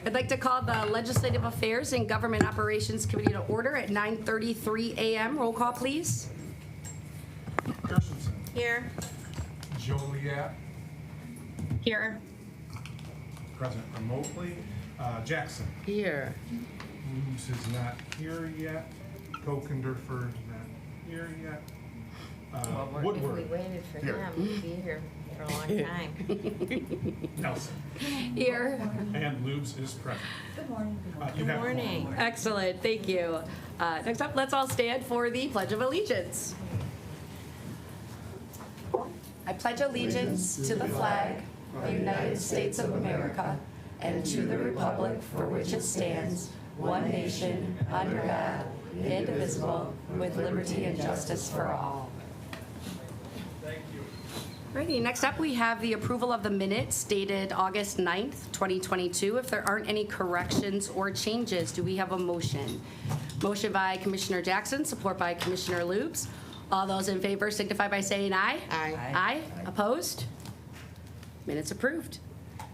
I'd like to call the Legislative Affairs and Government Operations Committee to order at 9:33 a.m. Roll call, please. Gershenson. Here. Joliet. Here. Present remotely. Jackson. Here. Looms is not here yet. Kokenderfer is not here yet. If we Woodward. waited for Here. them, we'd be here for a long time. Nelson. Here. And Lubes is present. Good morning. You Good have morning. Excellent, thank you. Next up, let's all stand for the Pledge of Allegiance. I pledge allegiance to the flag of the United States of America and to the republic for which it stands, one nation, under God, indivisible, with liberty and justice for all. Alrighty, next up we have the approval of the minutes dated August 9th, 2022. If there aren't any corrections or changes, do we have a motion? Motion by Commissioner Jackson, support by Commissioner Lubes. All those in favor signify by saying aye. Aye. Aye. Opposed? Minutes approved.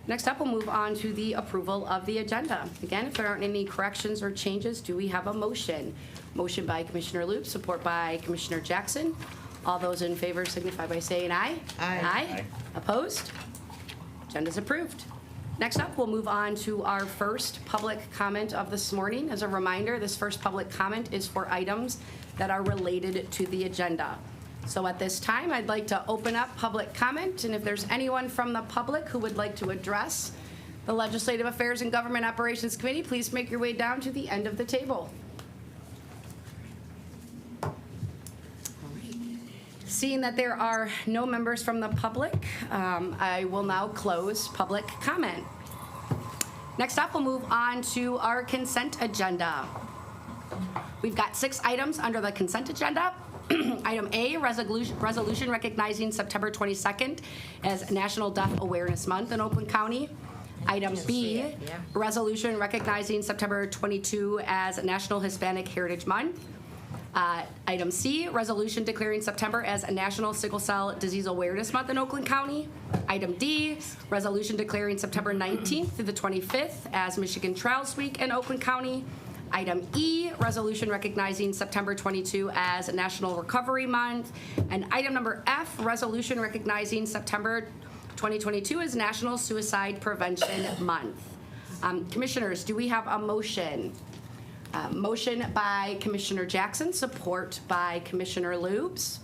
Next up, we'll move on to the approval of the agenda. Again, if there aren't any corrections or changes, do we have a motion? Motion by Commissioner Lubes, support by Commissioner Jackson. All those in favor signify by saying aye. Aye. Aye. Opposed? Agenda's approved. Next up, we'll move on to our first public comment of this morning. As a reminder, this first public comment is for items that are related to the agenda. So at this time, I'd like to open up public comment, and if there's anyone from the public who would like to address the Legislative Affairs and Government Operations Committee, please make your way down to the end of the table. Seeing that there are no members from the public, I will now close public comment. Next up, we'll move on to our consent agenda. We've got 6 items under the consent agenda. Item A, resolution recognizing September 22nd as National Deaf Awareness Month in Oakland County. Item B, resolution recognizing September 22 as National Hispanic Heritage Month. Item C, resolution declaring September as a National Sickle Cell Disease Awareness Month in Oakland County. Item D, resolution declaring September 19th through the 25th as Michigan Trails Week in Oakland County. Item E, resolution recognizing September 22 as National Recovery Month. And item number F, resolution recognizing September 2022 as National Suicide Prevention Month. Commissioners, do we have a motion? Motion by Commissioner Jackson, support by Commissioner Lubes.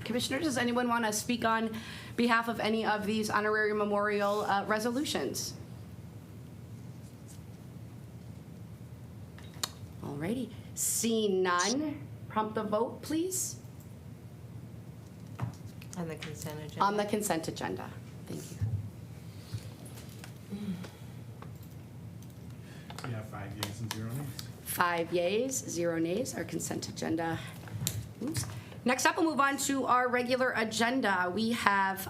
Commissioner, does anyone want to speak on behalf of any of these honorary memorial resolutions? Alrighty, seeing none, prompt the vote, please. On the consent agenda. On the consent agenda. Thank you. We have 5 yeas and 0 nays. 5 yeas, 0 nays. Our consent agenda. Oops. Next up, we'll move on to our regular agenda. We have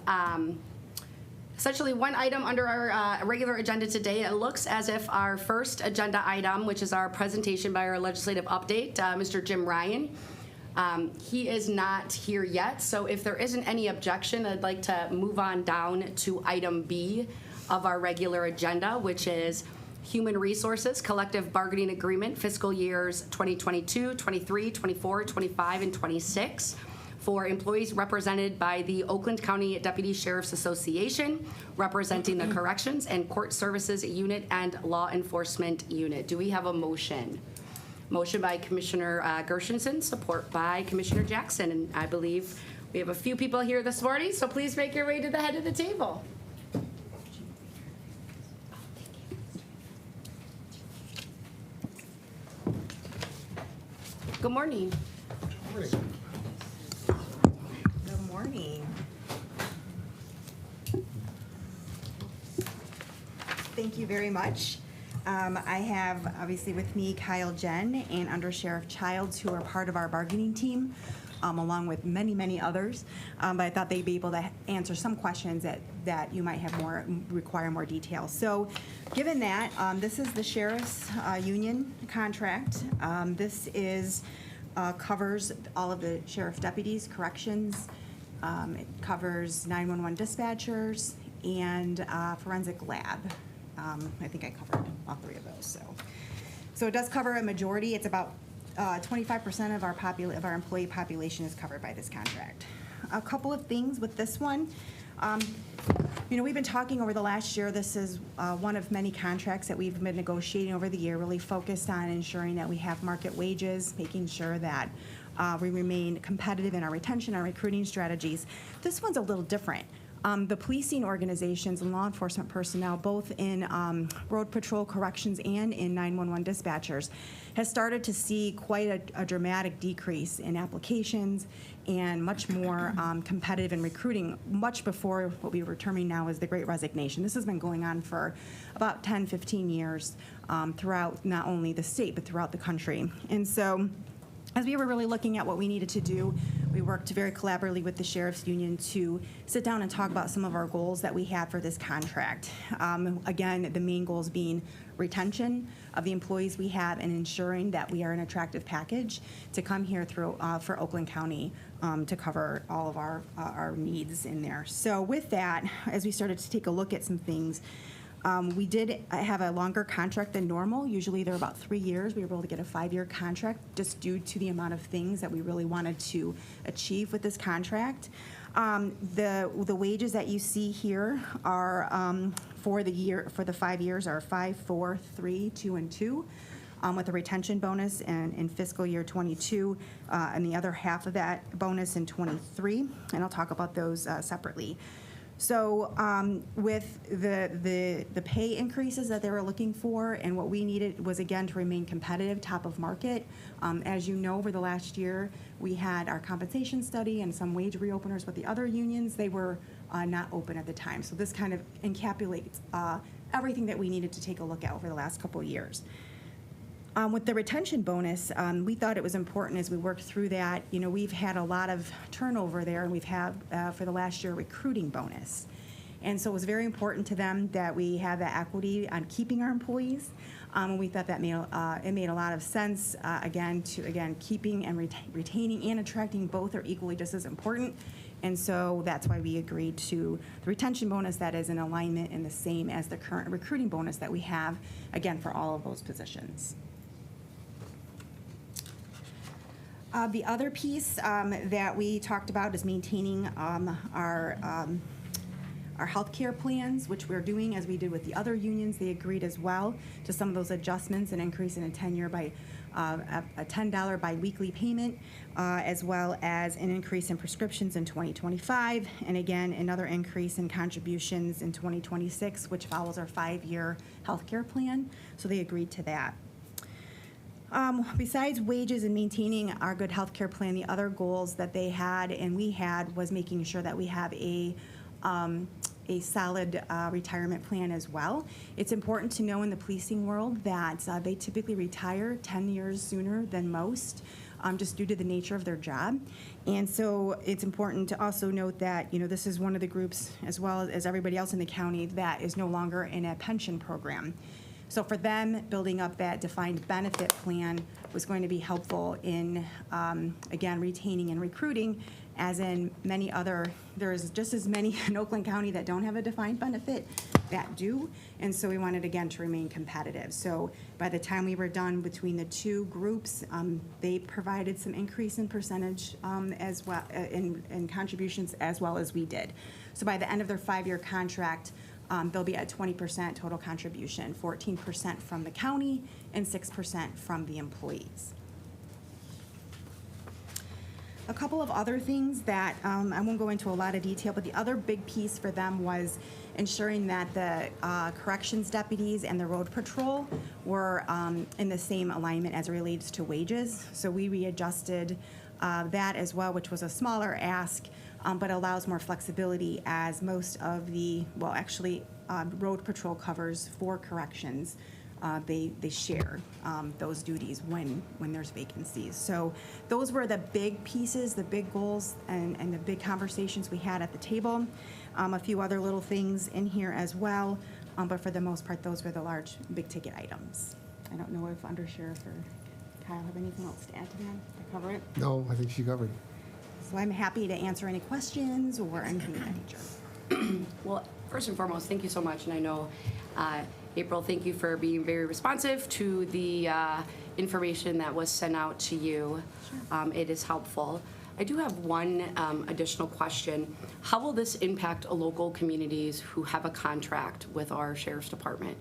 essentially one item under our regular agenda today. It looks as if our first agenda item, which is our presentation by our legislative update, Mr. Jim Ryan, he is not here yet. So if there isn't any objection, I'd like to move on down to item B of our regular agenda, which is Human Resources Collective Bargaining Agreement, fiscal years 2022, 23, 24, 25, and 26 for employees represented by the Oakland County Deputy Sheriff's Association, representing the Corrections and Court Services Unit and Law Enforcement Unit. Do we have a motion? Motion by Commissioner Gershenson, support by Commissioner Jackson. And I believe we have a few people here this morning, so please make your way to the head of the table. Good morning. Good morning. Thank you very much. I have obviously with me Kyle Jen and Under Sheriff Childs, who are part of our bargaining team, along with many, many others. But I thought they'd be able to answer some questions that you might have require more detail. So given that, this is the Sheriff's Union contract. This is covers all of the sheriff deputies, corrections. It covers 911 dispatchers and forensic lab I think I covered all three of those, So it does cover a majority. It's about 25% of our employee population is covered by this contract. A couple of things with this one. We've been talking over the last year. This is one of many contracts that we've been negotiating over the year, really focused on ensuring that we have market wages, making sure that we remain competitive in our retention, our recruiting strategies. This one's a little different. The policing organizations and law enforcement personnel, both in road patrol, corrections, and in 911 dispatchers, has started to see quite a dramatic decrease in applications and much more competitive in recruiting, much before what we were terming now as the Great Resignation. This has been going on for about 10, 15 years throughout not only the state, but throughout the country. And so, as we were really looking at what we needed to do, we worked very collaboratively with the Sheriff's Union to sit down and talk about some of our goals that we had for this contract. Again, the main goals being retention of the employees we have and ensuring that we are an attractive package to come here through for Oakland County to cover all of our needs in there. So with that, as we started to take a look at some things, we did have a longer contract than normal. Usually they're about 3 years. We were able to get a 5-year contract just due to the amount of things that we really wanted to achieve with this contract. The wages that you see here are for the 5 years are 5, 4, 3, 2, and 2. With a retention bonus in fiscal year 22, and the other half of that bonus in 23, and I'll talk about those separately. So with the pay increases that they were looking for, and what we needed was, again, to remain competitive, top of market. As you know, over the last year, we had our compensation study and some wage reopeners with the other unions. They were not open at the time. So this kind of encapsulates everything that we needed to take a look at over the last couple of years. With the retention bonus, we thought it was important as we worked through that. We've had a lot of turnover there, and we've had, for the last year, a recruiting bonus. And so it was very important to them that we have that equity on keeping our employees. We thought that it made a lot of sense, keeping and retaining and attracting both are equally just as important. And so that's why we agreed to the retention bonus that is in alignment and the same as the current recruiting bonus that we have, again, for all of those positions. The other piece that we talked about is maintaining our health care plans, which we're doing as we did with the other unions. They agreed as well to some of those adjustments, an increase in a 10-year by a $10 biweekly payment, as well as an increase in prescriptions in 2025, and again, another increase in contributions in 2026, which follows our 5-year health care plan. So they agreed to that. Besides wages and maintaining our good health care plan, the other goals that they had and we had was making sure that we have a solid retirement plan as well. It's important to know in the policing world that they typically retire 10 years sooner than most, just due to the nature of their job. And so it's important to also note that, this is one of the groups, as well as everybody else in the county, that is no longer in a pension program. So for them, building up that defined benefit plan was going to be helpful in, again, retaining and recruiting, as in many other, there's just as many in Oakland County that don't have a defined benefit that do, and so we wanted, again, to remain competitive. So by the time we were done between the two groups, they provided some increase in percentage as well, in contributions, as well as we did. So by the end of their 5-year contract, they'll be at 20% total contribution, 14% from the county and 6% from the employees. A couple of other things that I won't go into a lot of detail, but the other big piece for them was ensuring that the corrections deputies and the road patrol were in the same alignment as it relates to wages. So we readjusted that as well, which was a smaller ask, but allows more flexibility, as most of the, road patrol covers for corrections. They share those duties when there's vacancies. So those were the big pieces, the big goals, and the big conversations we had at the table. A few other little things in here as well, but for the most part, those were the large, big ticket items. I don't know if Undersheriff or Kyle have anything else to add to that, to cover it? No, I think she covered. So I'm happy to answer any questions or anything of that nature. Well, first and foremost, thank you so much. And I know April, thank you for being very responsive to the information that was sent out to you. It is helpful. I do have one additional question. How will this impact local communities who have a contract with our sheriff's department?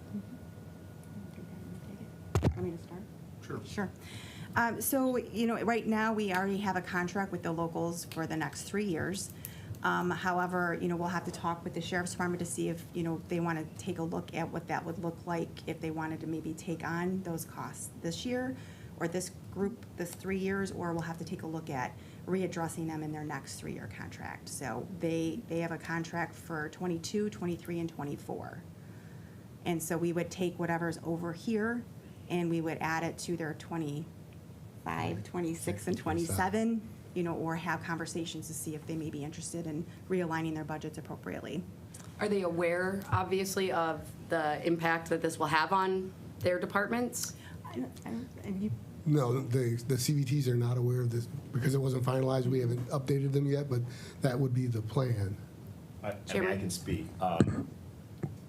Want me to start? Sure. Sure. So, right now, we already have a contract with the locals for the next 3 years. However, we'll have to talk with the sheriff's department to see if, they want to take a look at what that would look like if they wanted to maybe take on those costs this year or this group, this 3 years, or we'll have to take a look at readdressing them in their next 3-year contract. So they have a contract for 22, 23, and 24. And so we would take whatever's over here and we would add it to their 25, 26, and 27, or have conversations to see if they may be interested in realigning their budgets appropriately. Are they aware, obviously, of the impact that this will have on their departments? No, the CVTs are not aware of this because it wasn't finalized. We haven't updated them yet, but that would be the plan. I Chairman? can speak.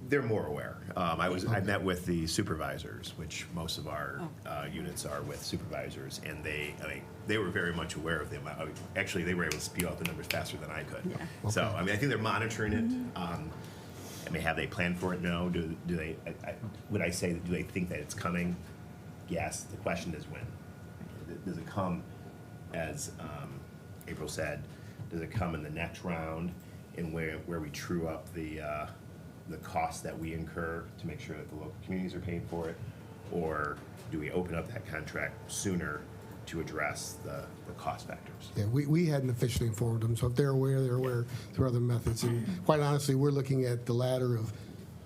They're more aware. I met with the supervisors, which most of our units are with supervisors, and they were very much aware of them. Actually, they were able to spew out the numbers faster than I could. Yeah. So, I think they're monitoring it. Have they planned for it? No. Do they? Would I say, do they think that it's coming? Yes. The question is when. Does it come, as April said, does it come in the next round, in where we true up the costs that we incur to make sure that the local communities are paying for it? Or do we open up that contract sooner to address the cost factors? Yeah, we hadn't officially informed them, so if they're aware through other methods. And quite honestly, we're looking at the latter of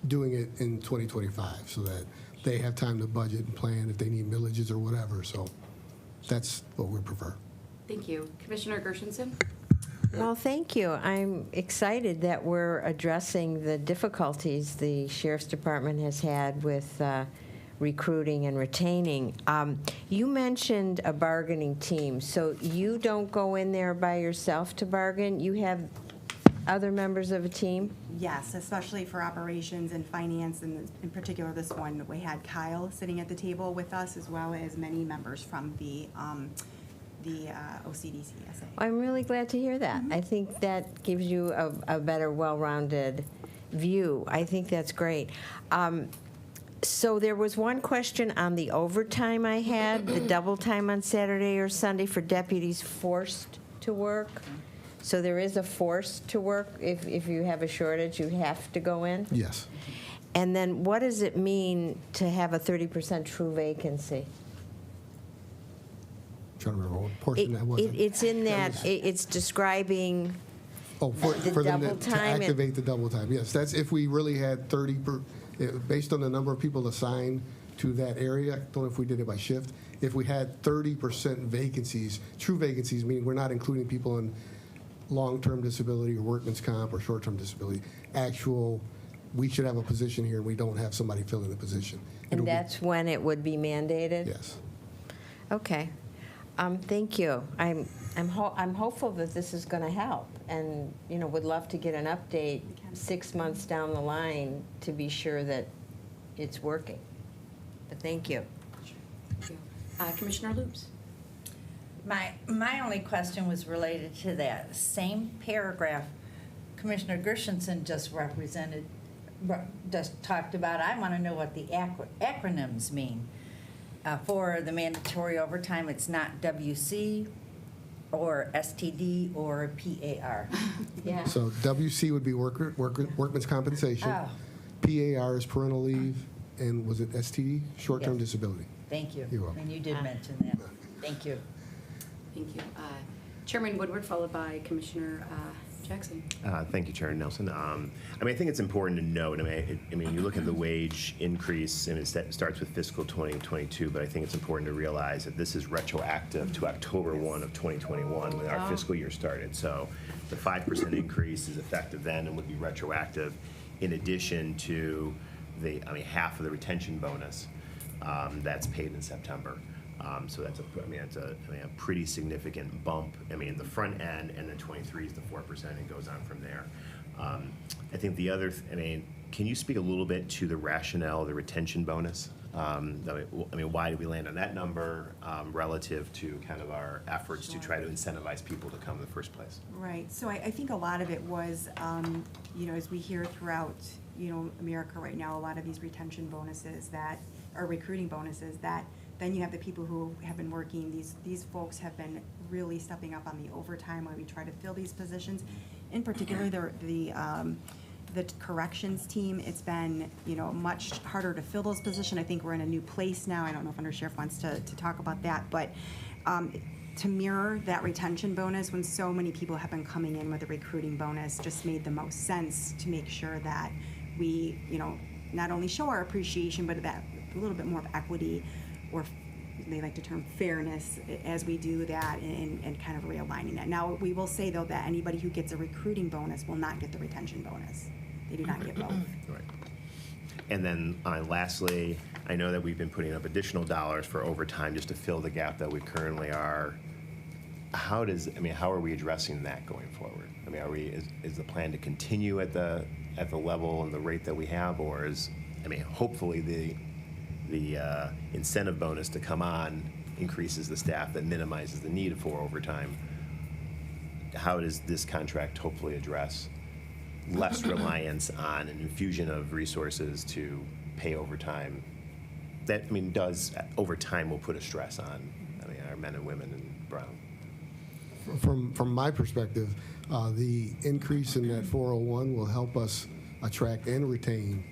doing it in 2025 so that they have time to budget and plan if they need millages or whatever. So that's what we prefer. Thank you. Commissioner Gershenson? Well, thank you. I'm excited that we're addressing the difficulties the Sheriff's Department has had with recruiting and retaining. You mentioned a bargaining team, so you don't go in there by yourself to bargain? You have other members of a team? Yes, especially for operations and finance, and in particular this one, we had Kyle sitting at the table with us, as well as many members from the OCDCSA. I'm really glad to hear that. I think that gives you a better, well-rounded view. I think that's great. So there was one question on the overtime I had, the double time on Saturday or Sunday for deputies forced to work. So there is a force to work. If you have a shortage, you have to go in? Yes. And then what does it mean to have a 30% true vacancy? Trying to remember what portion that was. It's in that, it's describing Oh, the for them double to time and- activate the double time. Yes, that's if we really had 30 per, based on the number of people assigned to that area. I don't know if we did it by shift. If we had 30% vacancies, true vacancies, meaning we're not including people in long-term disability or workman's comp or short-term disability, actual, we should have a position here, we don't have somebody filling the position. It'll And be- that's when it would be mandated? Yes. Okay. Thank you. I'm hopeful that this is going to help, and would love to get an update 6 months down the line to be sure that it's working. But thank you. Thank you. Commissioner Loops? My only question was related to that same paragraph Commissioner Gershenson just talked about. I want to know what the acronyms mean. For the mandatory overtime, it's not WC or STD or PAR. Yeah. So WC would be workman's compensation. Oh. PAR is parental leave, and was it STD? Short-term Yes. disability. Thank you. You're welcome. And you did mention that. Thank you. Thank you. Chairman Woodward, followed by Commissioner Jackson. Thank you, Chair Nelson. I think it's important to note, you look at the wage increase, and it starts with fiscal 2022, but I think it's important to realize that this is retroactive to October 1 of 2021, when our fiscal year started. So the 5% increase is effective then and would be retroactive, in addition to the, half of the retention bonus that's paid in September. So that's a pretty significant bump. The front end, and then 23 is the 4%, and goes on from there. I think the other, can you speak a little bit to the rationale of the retention bonus? I mean, why did we land on that number relative to kind of our efforts to try to incentivize people to come in the first place? Right, so I think a lot of it was, as we hear throughout, America right now, a lot of these retention bonuses that, or recruiting bonuses, that then you have the people who have been working, these folks have been really stepping up on the overtime when we try to fill these positions. In particular, the corrections team, it's been, much harder to fill those positions. I think we're in a new place now. I don't know if Undersheriff wants to talk about that, but to mirror that retention bonus when so many people have been coming in with a recruiting bonus just made the most sense to make sure that we, not only show our appreciation, but that a little bit more of equity, or they like the term fairness, as we do that and kind of realigning that. Now, we will say, though, that anybody who gets a recruiting bonus will not get the retention bonus. They do not get both. Right. And then lastly, I know that we've been putting up additional dollars for overtime just to fill the gap that we currently are. How are we addressing that going forward? I mean, is the plan to continue at the level and the rate that we have, or hopefully the incentive bonus to come on increases the staff that minimizes the need for overtime? How does this contract hopefully address less reliance on an infusion of resources to pay overtime? That, over time will put a stress on, our men and women in Brown. From my perspective, the increase in that 401 will help us attract and retain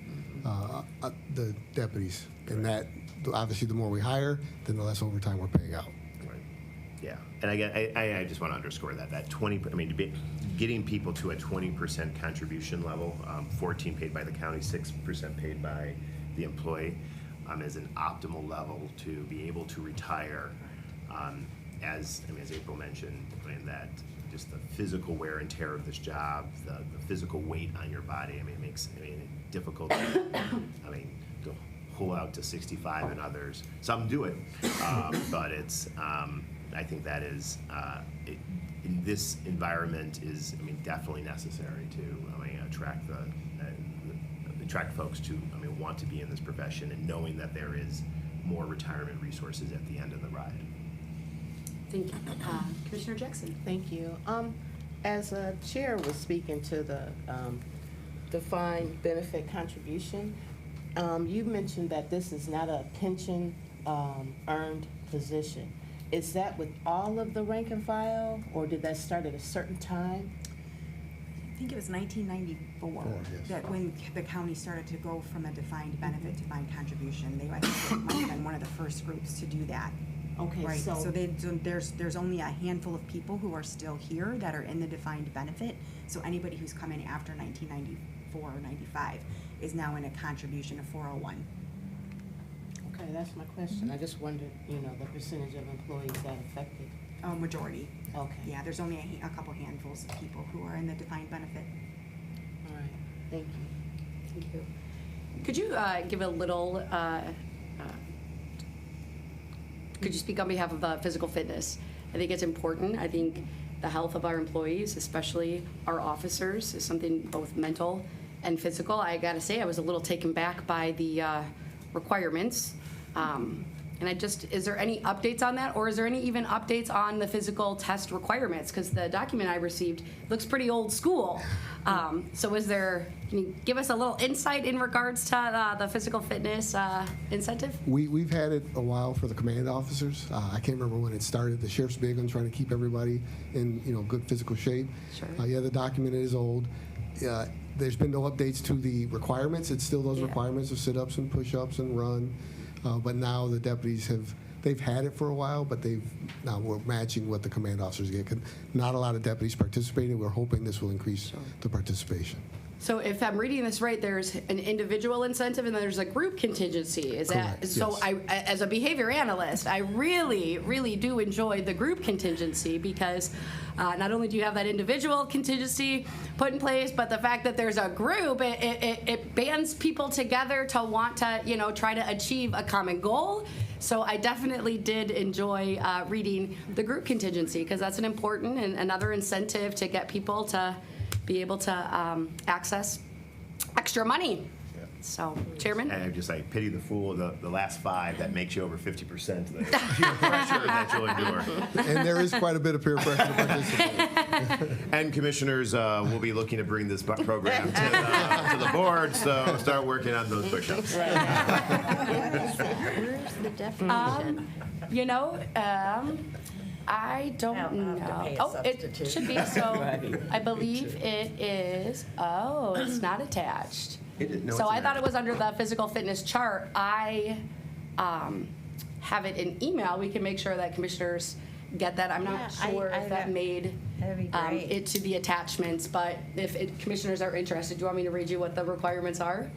the deputies. And that, obviously, the more we hire, then the less overtime we're paying out. Right. Yeah, and I just want to underscore that 20. Getting people to a 20% contribution level, 14 paid by the county, 6% paid by the employee, is an optimal level to be able to retire. As April mentioned, that just the physical wear and tear of this job, the physical weight on your body. It makes it difficult to, to pull out to 65 and others. Some do it, but it's. I think that is in this environment is definitely necessary to attract folks to want to be in this profession, and knowing that there is more retirement resources at the end of the ride. Thank you. Commissioner Jackson. Thank you. As a chair was speaking to the defined benefit contribution, you mentioned that this is not a pension earned position. Is that with all of the rank and file, or did that start at a certain time? I think it was 1994 yes. that when the county started to go from a defined benefit to defined contribution. I think it might have been one of the first groups to do that. Okay, Right, so there's only a handful of people who are still here that are in the defined benefit. So anybody who's come in after 1994 or 95 is now in a contribution of 401. okay, that's my question. I just wondered, the percentage of employees that affected. Majority. Okay. Yeah, there's only a couple handfuls of people who are in the defined benefit. All right. Thank you. Thank you. Could you give a little, could you speak on behalf of physical fitness? I think it's important. I think the health of our employees, especially our officers, is something both mental and physical. I gotta say, I was a little taken back by the requirements. And is there any updates on that, or is there any even updates on the physical test requirements? Because the document I received looks pretty old school. So can you give us a little insight in regards to the physical fitness incentive? We've had it a while for the command officers. I can't remember when it started. The sheriff's big on trying to keep everybody in good physical shape. Sure. Yeah, the document is old. There's been no updates to the requirements. It's still those Yeah. requirements of sit-ups and push-ups and run. But now the deputies they've had it for a while, but now we're matching what the command officers get. Not a lot of deputies participating. We're hoping this will increase the participation. So if I'm reading this right, there's an individual incentive and then there's a group contingency. Is that Correct, so? yes. As a behavior analyst, I really, really do enjoy the group contingency because not only do you have that individual contingency put in place, but the fact that there's a group, it bands people together to want to try to achieve a common goal. So I definitely did enjoy reading the group contingency because that's an important and another incentive to get people to be able to access extra money. So, Chairman? And I just like pity the fool, the last 5, that makes you over 50% of the peer pressure that you'll endure. And there is quite a bit of peer pressure to participate. And commissioners will be looking to bring this program to the board, so start working on those push-ups. Where's the definition? You know, I don't I'll know. have to pay a Oh, it substitute. should be, so I believe it is, oh, it's not attached. No, So it's I not. thought it was under the physical fitness chart. I have it in email. We can make sure that commissioners get that. I'm Yeah, not sure if that made That'd be great. it to the attachments, but if commissioners are interested, do you want me to read you what the requirements are?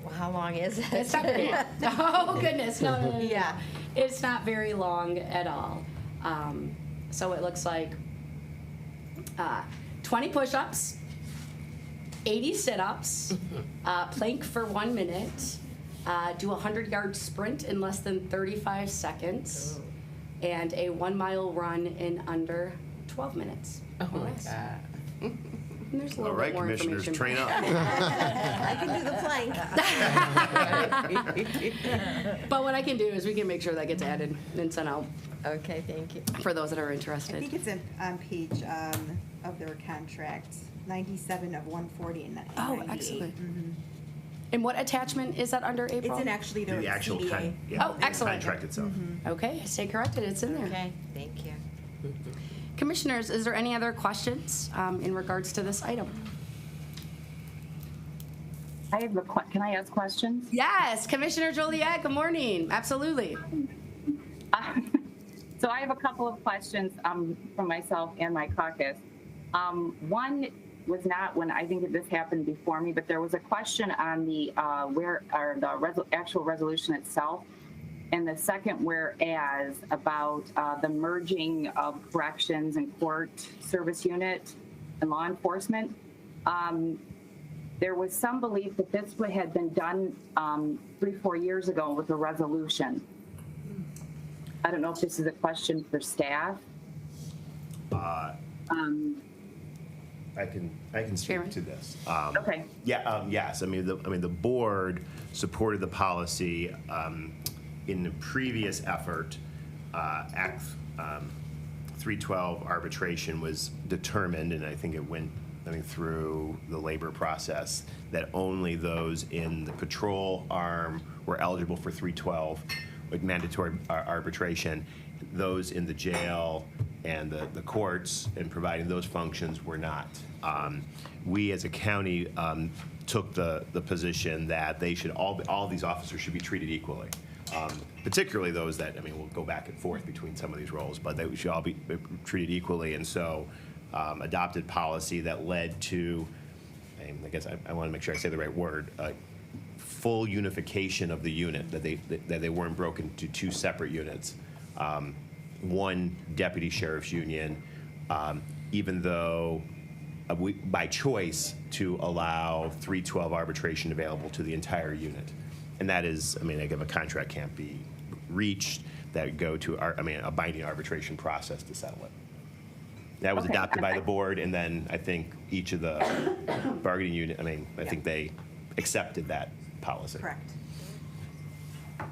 Well, how long is it? It's not very long. Oh, goodness, no. Yeah. It's not very long at all. So it looks like 20 push-ups, 80 sit-ups, plank for 1 minute, do a 100-yard sprint in less than 35 seconds, and a 1-mile run in under 12 minutes. Oh, my Yes. God. And there's a All little right, bit more commissioners, information. train up. I can do the plank. But what I can do is we can make sure that gets added and sent out Okay, thank you. for those that are I interested. think it's on page of their contract, 97 of 140 and 98. Oh, excellent. And what attachment is that under, April? It's in actually their The actual CDA. Oh, excellent. contract itself. Okay, stay corrected, it's in there. Okay, thank you. Commissioners, is there any other questions in regards to this item? I have can I ask questions? Yes, Commissioner Joliet, good morning. Absolutely. So I have a couple of questions from myself and my caucus. One was not when I think this happened before me, but there was a question on the actual resolution itself. And the second whereas about the merging of corrections and court service unit and law enforcement. There was some belief that this had been done 3-4 years ago with a resolution. I don't know if this is a question for staff. I can speak Chairman. to this. Okay. Yes. I mean, the board supported the policy in the previous effort. Act 312 arbitration was determined, and I think it went through the labor process, that only those in the patrol arm were eligible for 312 with mandatory arbitration. Those in the jail and the courts and providing those functions were not. We as a county took the position that they should all these officers should be treated equally. Particularly those that, we'll go back and forth between some of these roles, but they should all be treated equally. And so adopted policy that led to, I guess I want to make sure I say the right word, full unification of the unit, that they weren't broken into 2 separate units. One deputy sheriff's union, even though by choice to allow 312 arbitration available to the entire unit. And that is, if a contract can't be reached, that would go to a binding arbitration process to settle it. That was Okay. adopted by the board, and then I think each of the bargaining unit, I think they accepted that policy. Correct.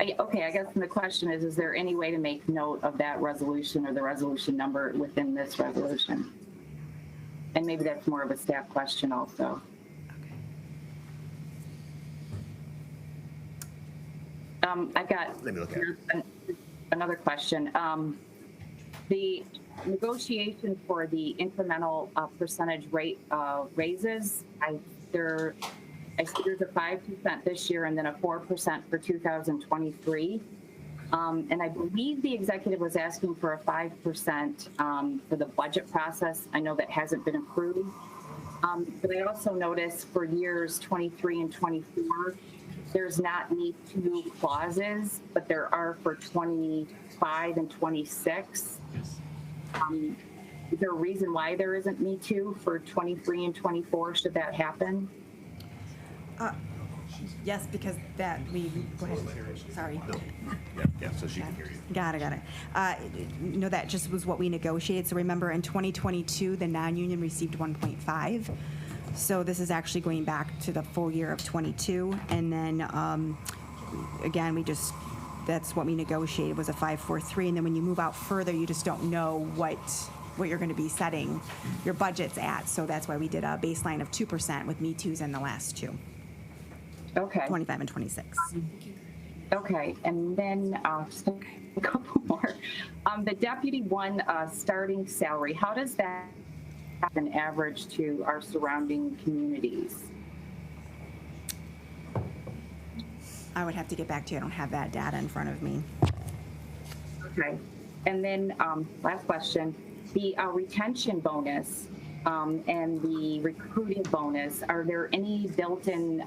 Okay, I guess the question is there any way to make note of that resolution or the resolution number within this resolution? And maybe that's more of a staff question also. I've got Let me look at it. another question. The negotiation for the incremental percentage rate raises, I see there's a 5% this year and then a 4% for 2023. And I believe the executive was asking for a 5% for the budget process. I know that hasn't been approved. But I also noticed for years 23 and 24, there's not need to clauses, but there are for 25 and 26. Is there a reason why there isn't need to for 23 and 24? Should that happen? Yes, because go ahead. Sorry. Yeah, so she can hear you. Got it. That just was what we negotiated. So remember, in 2022, the non-union received 1.5. So this is actually going back to the full year of '22. And then, again, that's what we negotiated, was a 543. And then when you move out further, you just don't know what you're going to be setting your budgets at. So that's why we did a baseline of 2% with Me Too's in the last two, Okay. 25 and 26. Okay, and then just a couple more. The Deputy 1 starting salary, how does that have an average to our surrounding communities? I would have to get back to you. I don't have that data in front of me. Okay, and then last question, the retention bonus and the recruiting bonus, are there any built-in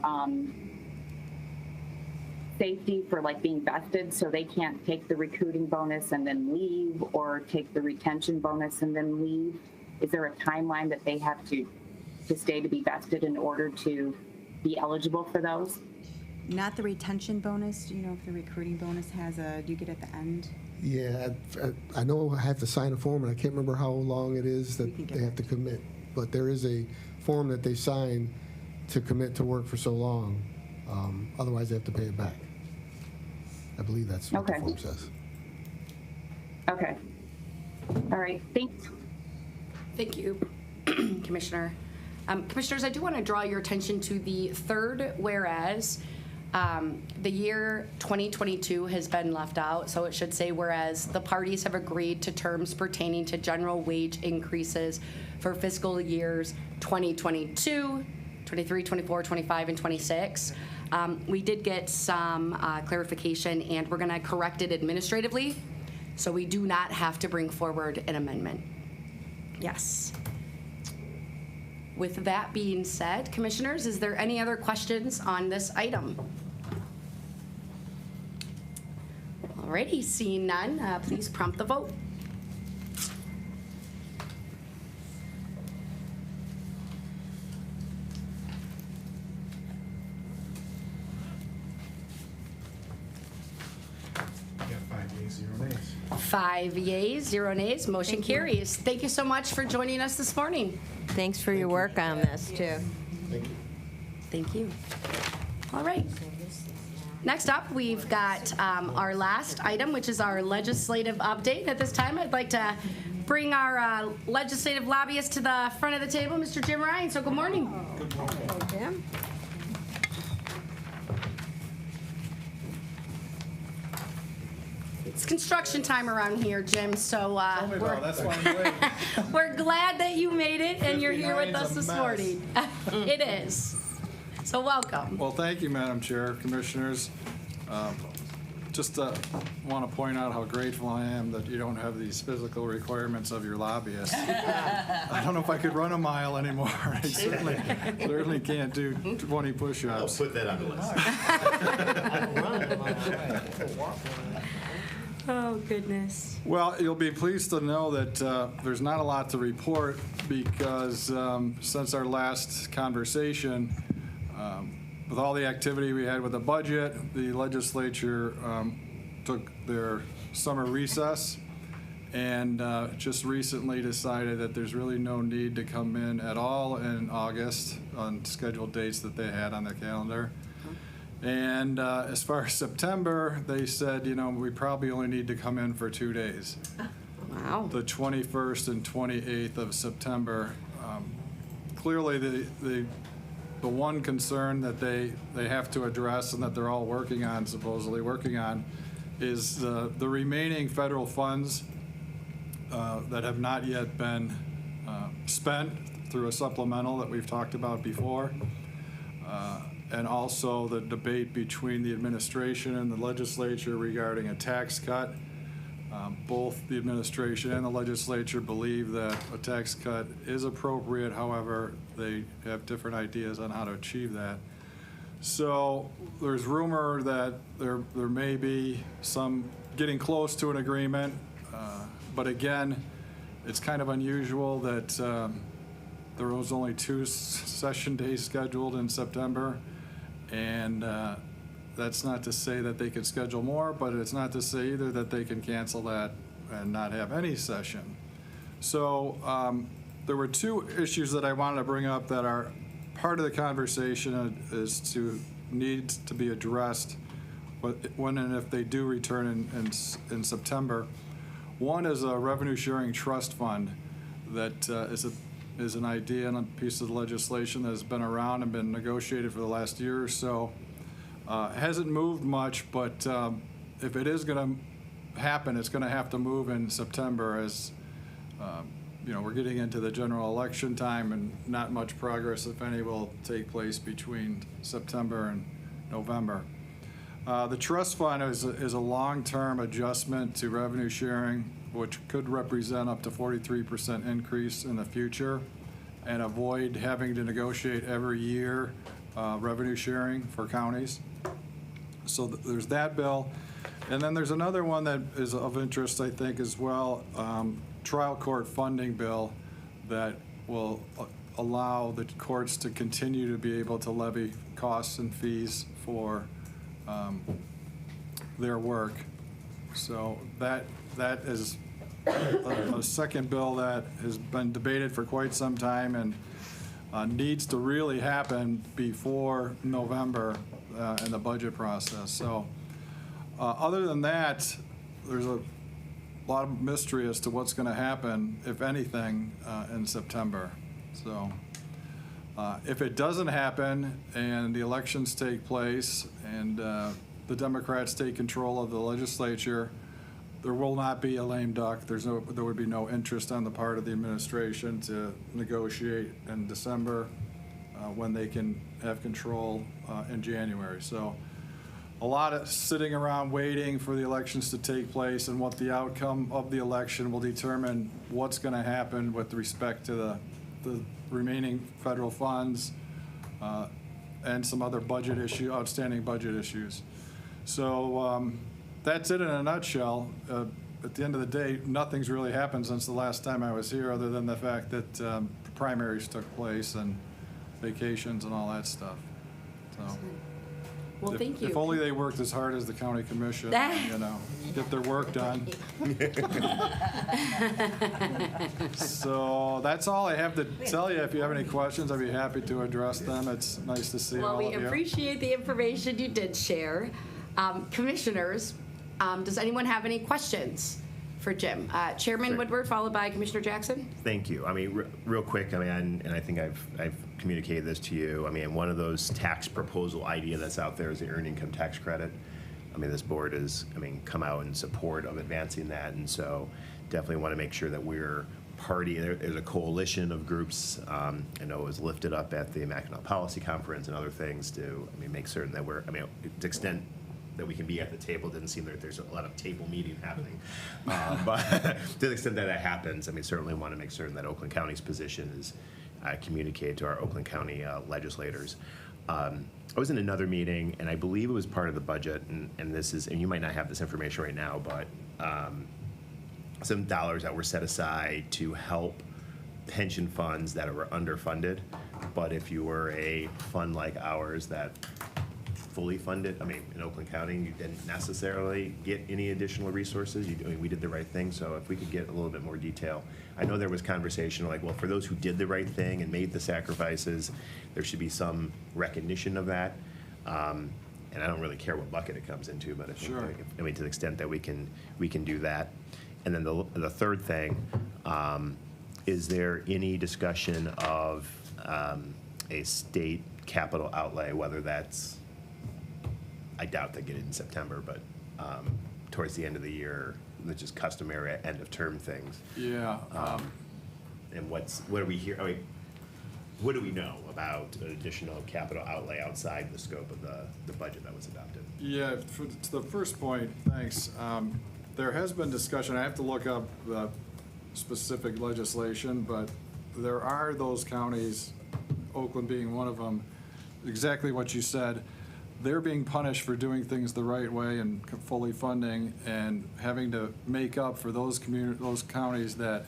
safety for like being vested so they can't take the recruiting bonus and then leave, or take the retention bonus and then leave? Is there a timeline that they have to stay to be vested in order to be eligible for those? Not the retention bonus. Do you know if the recruiting bonus do you get at the end? Yeah, I know I have to sign a form, and I can't remember how long it is We that can get they have to commit. But there is a form that they sign to commit to work for so long. Otherwise, they have to pay it back. I believe that's what the Okay. form says. Okay. All right, thanks. Thank you, Commissioner. Commissioners, I do want to draw your attention to the third whereas. The year 2022 has been left out, so it should say, whereas the parties have agreed to terms pertaining to general wage increases for fiscal years 2022, 23, 24, 25, and 26. We did get some clarification, and we're going to correct it administratively, so we do not have to bring forward an amendment. Yes. With that being said, Commissioners, is there any other questions on this item? Alrighty, seeing none, please prompt the vote. You got 5 yeas, 0 nays. 5 yeas, 0 nays, motion carries. Thank you so much for joining us this morning. Thanks for your work on this, too. Thank you. All right. Next up, we've got our last item, which is our legislative update. At this time, I'd like to bring our legislative lobbyist to the front of the table, Mr. Jim Ryan. So good morning. Jim? It's construction time around here, Jim, so That's why I'm late. we're glad that you made it and you're here with 59's us a this mess. morning. It is. So welcome. Well, thank you, Madam Chair, Commissioners. Just want to point out how grateful I am that you don't have these physical requirements of your lobbyists. I don't know if I could run a mile anymore. I certainly can't do 20 push-ups. Put that on the list. Oh, goodness. Well, you'll be pleased to know that there's not a lot to report because since our last conversation, with all the activity we had with the budget, the legislature took their summer recess and just recently decided that there's really no need to come in at all in August on scheduled dates that they had on the calendar. And as far as September, they said, we probably only need to come in for 2 days. Wow. The 21st and 28th of September. Clearly, the one concern that they have to address and that they're all supposedly working on, is the remaining federal funds that have not yet been spent through a supplemental that we've talked about before. And also the debate between the administration and the legislature regarding a tax cut. Both the administration and the legislature believe that a tax cut is appropriate. However, they have different ideas on how to achieve that. So there's rumor that there may be some getting close to an agreement. But again, it's kind of unusual that there was only 2 session days scheduled in September. And that's not to say that they could schedule more, but it's not to say either that they can cancel that and not have any session. So there were 2 issues that I wanted to bring up that are part of the conversation needs to be addressed when and if they do return in September. One is a revenue sharing trust fund that is an idea and a piece of legislation that has been around and been negotiated for the last year or so. Hasn't moved much, but if it is going to happen, it's going to have to move in September as we're getting into the general election time, and not much progress, if any, will take place between September and November. The trust fund is a long-term adjustment to revenue sharing, which could represent up to 43% increase in the future, and avoid having to negotiate every year revenue sharing for counties. So there's that bill. And then there's another one that is of interest, I think, as well, trial court funding bill that will allow the courts to continue to be able to levy costs and fees for their work. So that is a second bill that has been debated for quite some time and needs to really happen before November in the budget process. So other than that, there's a lot of mystery as to what's going to happen, if anything, in September. So if it doesn't happen and the elections take place and the Democrats take control of the legislature, there will not be a lame duck. There would be no interest on the part of the administration to negotiate in December when they can have control in January. So a lot of sitting around waiting for the elections to take place, and what the outcome of the election will determine what's going to happen with respect to the remaining federal funds and some other outstanding budget issues. So that's it in a nutshell. At the end of the day, nothing's really happened since the last time I was here, other than the fact that primaries took place and vacations and all that stuff. So. Well, thank you. If only they worked as hard as the county commission, get their work done. So that's all I have to tell you. If you have any questions, I'd be happy to address them. It's nice to see all of you. Well, we appreciate the information you did share. Commissioners, does anyone have any questions for Jim? Chairman Sure. Woodward, followed by Commissioner Jackson. Thank you. I mean, real quick, and I think I've communicated this to you. I mean, one of those tax proposal idea that's out there is the earned income tax credit. I mean, this board has, come out in support of advancing that, and so definitely want to make sure that we're party. There's a coalition of groups. I know it was lifted up at the Mackinac Policy Conference and other things to, make certain that we're, to the extent that we can be at the table. It doesn't seem like there's a lot of table meeting happening. But to the extent that that happens, certainly want to make certain that Oakland County's position is communicated to our Oakland County legislators. I was in another meeting, and I believe it was part of the budget, and this is, and you might not have this information right now, but some dollars that were set aside to help pension funds that were underfunded. But if you were a fund like ours that fully funded, in Oakland County, you didn't necessarily get any additional resources. We did the right thing, so if we could get a little bit more detail. I know there was conversation like, well, for those who did the right thing and made the sacrifices, there should be some recognition of that. And I don't really care what bucket it comes into, but I think, Sure. To the extent that we can do that. And then the third thing, is there any discussion of a state capital outlay, whether that's, I doubt they get it in September, but towards the end of the year, which is customary end of term things. Yeah. And what do we hear? What do we know about an additional capital outlay outside the scope of the budget that was adopted? Yeah, to the first point, thanks. There has been discussion. I have to look up the specific legislation, but there are those counties, Oakland being one of them, exactly what you said. They're being punished for doing things the right way and fully funding, and having to make up for those counties that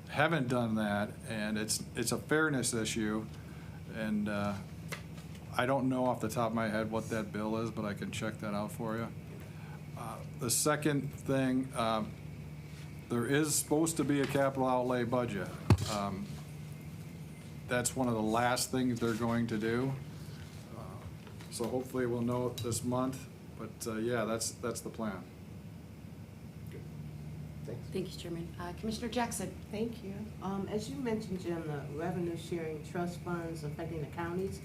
haven't done that, and it's a fairness issue. And I don't know off the top of my head what that bill is, but I can check that out for you. The second thing, there is supposed to be a capital outlay budget. that's one of the last things they're going to do. So hopefully we'll know it this month, but yeah, that's the plan. Thank you, Chairman. Commissioner Jackson? Thank you. As you mentioned, Jim, the revenue sharing trust funds affecting the counties,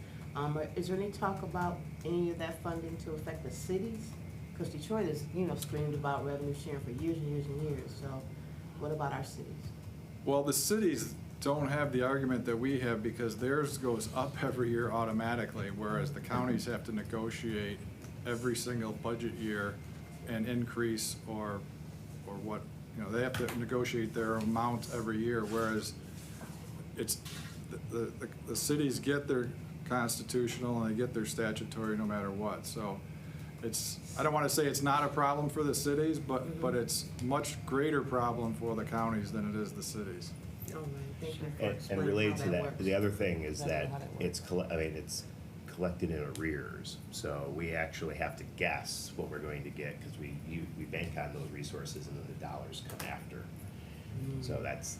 is there any talk about any of that funding to affect the cities? Because Detroit has, screamed about revenue sharing for years and years and years, so what about our cities? Well, the cities don't have the argument that we have because theirs goes up every year automatically, whereas the counties have to negotiate every single budget year and increase or what, they have to negotiate their amount every year, whereas it's, the cities get their constitutional and they get their statutory no matter what. So it's, I don't want to say it's not a problem for the cities, but it's much greater problem for the counties than it is the cities. All right, thank you for And explaining related how to that, works. the other thing is That's that how that it's, it's collected in arrears. So we actually have to guess what we're going to get because we bank on those resources and then the dollars come after. So that's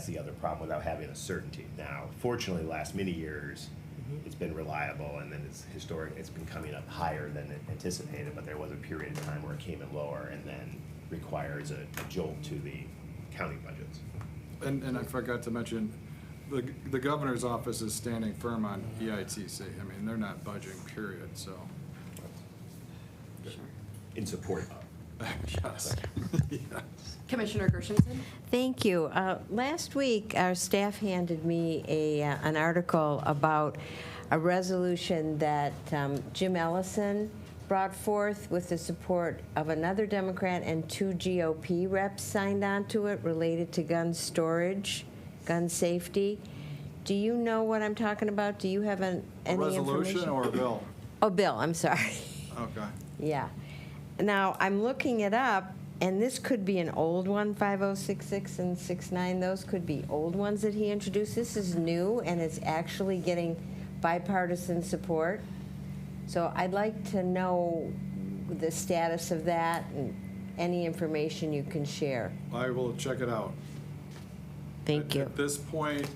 the other problem without having a certainty. Now, fortunately, the last many years, it's been reliable and then it's been coming up higher than anticipated, but there was a period of time where it came in lower and then requires a jolt to the county budgets. And I forgot to mention, the governor's office is standing firm on EITC. I mean, they're not budging, period, so. In support of. Yes. Yeah. Commissioner Gershenson? Thank you. Last week, our staff handed me an article about a resolution that Jim Ellison brought forth with the support of another Democrat and 2 GOP reps signed on to it related to gun storage, gun safety. Do you know what I'm talking about? Do you have any information? A resolution or a bill? Oh, bill, I'm sorry. Okay. Yeah. Now, I'm looking it up, and this could be an old one, 5066 and 69. Those could be old ones that he introduced. This is new, and it's actually getting bipartisan support. So I'd like to know the status of that and any information you can share. I will check it out. Thank you. At this point,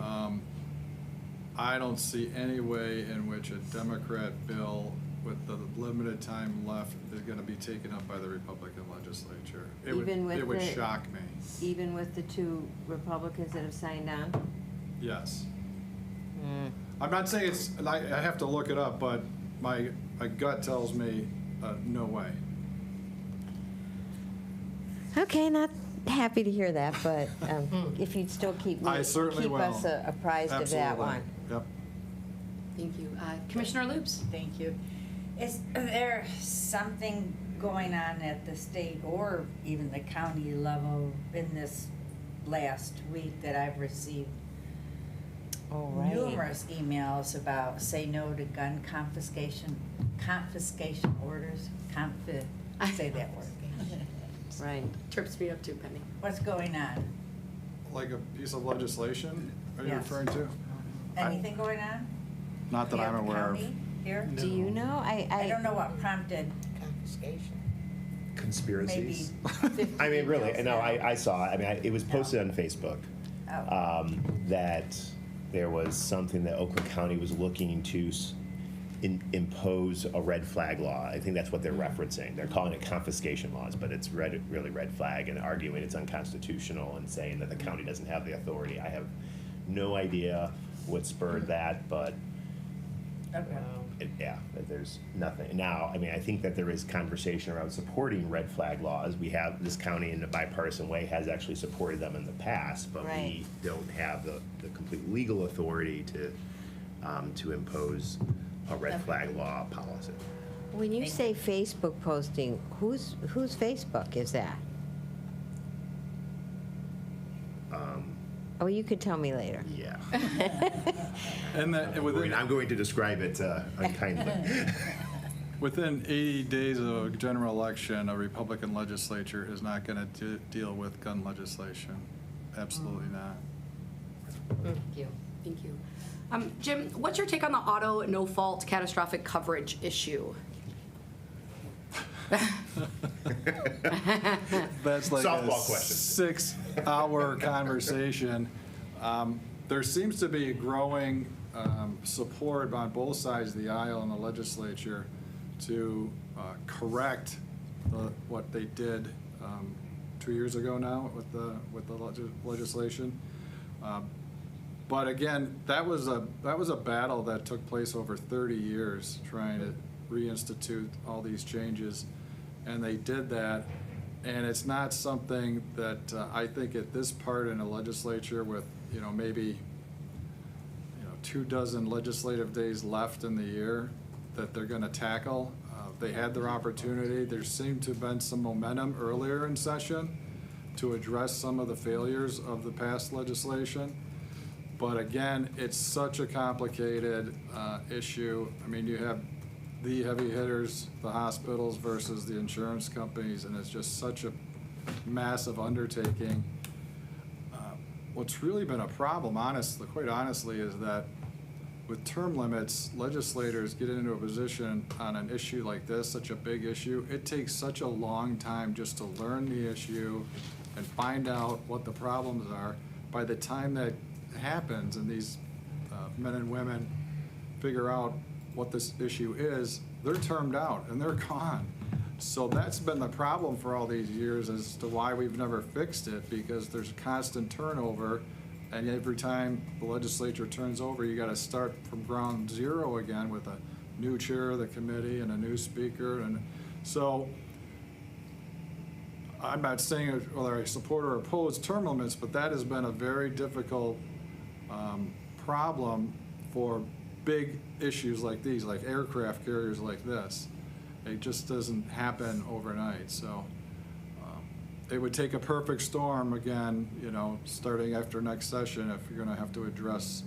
I don't see any way in which a Democrat bill with the limited time left is going to be taken up by the Republican legislature. It would shock me. Even with the 2 Republicans that have signed on? Yes. I'm not saying it's, I have to look it up, but my gut tells me no way. Okay, not happy to hear that, but if you'd still keep I certainly will. us apprised of that Absolutely. one. Yep. Thank you. Commissioner Loops? Thank you. Is there something going on at the state or even the county level in this last week that I've received All right. numerous emails about say no to gun confiscation orders? Say that word. Right. Trips me up too, Penny. What's going on? Like a piece of legislation, are you Yes. referring to? Anything going on? Not that Here I'm at the aware of. county? Here? Do you know? I don't know what prompted Confiscation. maybe Conspiracies. 50 I mean, really, emails no, now. I saw, it. I mean, it was posted on Facebook Oh. that there was something that Oakland County was looking to impose a red flag law. I think that's what they're referencing. They're calling it confiscation laws, but it's really red flag and arguing it's unconstitutional and saying that the county doesn't have the authority. I have no idea what spurred that, but Okay. yeah, there's nothing. Now, I mean, I think that there is conversation around supporting red flag laws. We have, this county in a bipartisan way has actually supported them in the past, but Right. we don't have the complete legal authority to impose a red flag law policy. When you say Facebook posting, whose Facebook is that? Oh, you could tell me later. Yeah. And that within, I'm going to describe it unkindly. within 80 days of a general election, a Republican legislature is not going to deal with gun legislation. Absolutely not. Thank you. Thank you. Jim, what's your take on the auto no-fault catastrophic coverage issue? That's like Softball a question. 6-hour conversation. there seems to be growing support on both sides of the aisle in the legislature to correct what they did 2 years ago now with the legislation. But again, that was a battle that took place over 30 years trying to reinstitute all these changes, and they did that. And it's not something that I think at this part in the legislature with, maybe 24 legislative days left in the year that they're going to tackle. They had their opportunity. There seemed to have been some momentum earlier in session to address some of the failures of the past legislation. But again, it's such a complicated issue. I mean, you have the heavy hitters, the hospitals versus the insurance companies, and it's just such a massive undertaking. What's really been a problem, quite honestly, is that with term limits, legislators get into a position on an issue like this, such a big issue. It takes such a long time just to learn the issue and find out what the problems are. By the time that happens and these men and women figure out what this issue is, they're termed out and they're gone. So that's been the problem for all these years as to why we've never fixed it, because there's constant turnover, and every time the legislature turns over, you got to start from ground zero again with a new chair of the committee and a new speaker. And so I'm not saying whether I support or oppose term limits, but that has been a very difficult problem for big issues like these, like aircraft carriers like this. It just doesn't happen overnight. So it would take a perfect storm again, starting after next session if you're going to have to address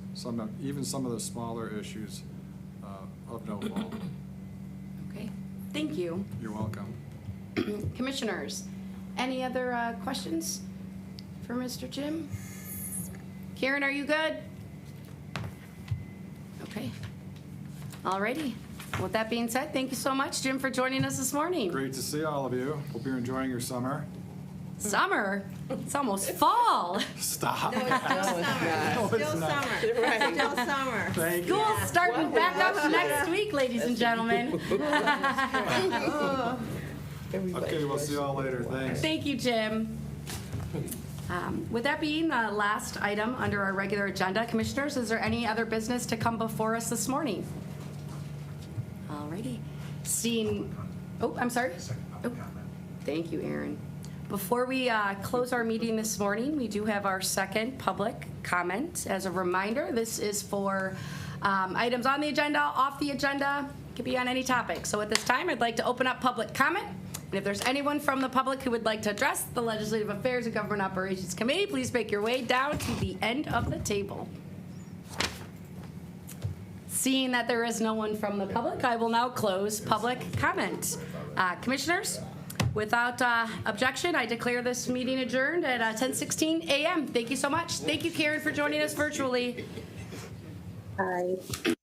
even some of the smaller issues of no fault. Okay, thank you. You're welcome. Commissioners, any other questions for Mr. Jim? Karen, are you good? Okay. All righty. With that being said, thank you so much, Jim, for joining us this morning. Great to see all of you. Hope you're enjoying your summer. Summer? It's almost fall. Stop. Still summer. Right. Still summer. Thank you. School's starting back up next week, ladies and gentlemen. Okay, we'll see you all later. Thanks. Thank you, Jim. With that being the last item under our regular agenda, Commissioners, is there any other business to come before us this morning? Alrighty. I'm sorry. Oh, thank you, Aaron. Before we close our meeting this morning, we do have our second public comment. As a reminder, this is for items on the agenda, off the agenda, could be on any topic. So at this time, I'd like to open up public comment. And if there's anyone from the public who would like to address the Legislative Affairs and Government Operations Committee, please make your way down to the end of the table. Seeing that there is no one from the public, I will now close public comment. Commissioners, without objection, I declare this meeting adjourned at 10:16 a.m. Thank you so much. Thank you, Karen, for joining us virtually. Bye.